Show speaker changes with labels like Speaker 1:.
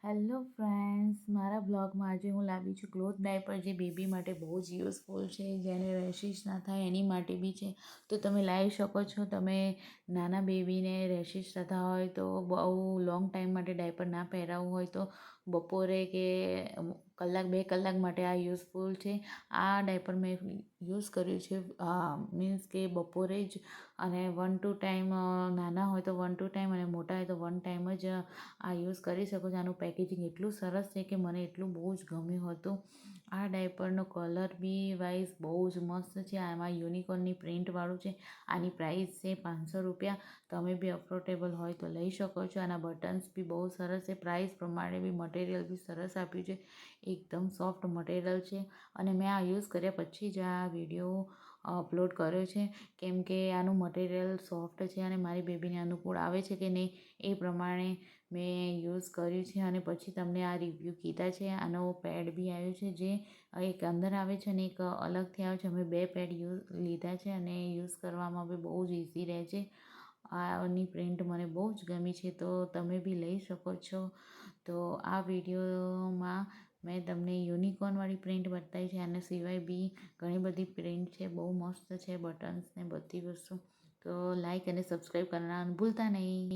Speaker 1: Hello friends, મારા બ્લોગમાં આજે હું લાવી છું ક્લોથ ડાયપર, જે બેબી માટે બહુ જ યુઝફુલ છે. જેને રેશિસ ના થાય એની માટે બી છે, તો તમે લાવી શકો છો. તમે નાના બેબીને રેશિસ થતા હોય તો બહુ લોંગ ટાઈમ માટે ડાયપર ના પહેરાવવું હોય તો બપોરે કે કલાક 2 કલાક માટે આ યુઝફુલ છે. આ ડાયપર મેં યુઝ કર્યું છે, મીન્સ કે બપોરે જ, અને 1-2 ટાઈમ, નાના હોય તો 1-2 ટાઈમ અને મોટા હોય તો 1 ટાઈમ જ આ યુઝ કરી શકો છો. આનું પેકેજિંગ એટલું સરસ છે કે મને એટલું બહુ જ ગમ્યું હતું. આ ડાયપરનો કલર બી વાઇઝ બહુ જ મસ્ત છે. આમાં યુનિકોર્નની પ્રિન્ટવાળું છે. આની પ્રાઇસ છે 500 રૂપિયા. તમે બી અફોર્ડેબલ હોય તો લઈ શકો છો. આના બટન્સ બી બહુ સરસ છે. પ્રાઇસ પ્રમાણે બી મટીરિયલ બી સરસ આપ્યું છે. એકદમ સોફ્ટ મટીરિયલ છે. અને મેં આ યુઝ કર્યા પછી જ આ વિડીયો અપલોડ કર્યો છે, કેમ કે આનું મટીરિયલ સોફ્ટ છે અને મારી બેબીને અનુકૂળ આવે છે કે નહીં એ પ્રમાણે મેં યુઝ કર્યું છે. અને પછી તમને આ રિવ્યૂ કીધા છે. આનો પેડ બી આવ્યો છે, જે એક અંદર આવે છે અને એક અલગથી આવે છે. અમે 2 પેડ લીધા છે અને યુઝ કરવામાં બી બહુ જ ઇઝી રહે છે. આની પ્રિન્ટ મને બહુ જ ગમી છે, તો તમે બી લઈ શકો છો. તો આ વિડીયોમાં મેં તમને યુનિકોર્નવાળી પ્રિન્ટ બતાવી છે. આના સિવાય બી ઘણી બધી પ્રિન્ટ છે, બહુ મસ્ત છે, બટન્સ ને બધી વસ્તુ. તો લાઈક અને સબસ્ક્રાઈબ કરવાનું ભૂલતા નહીં.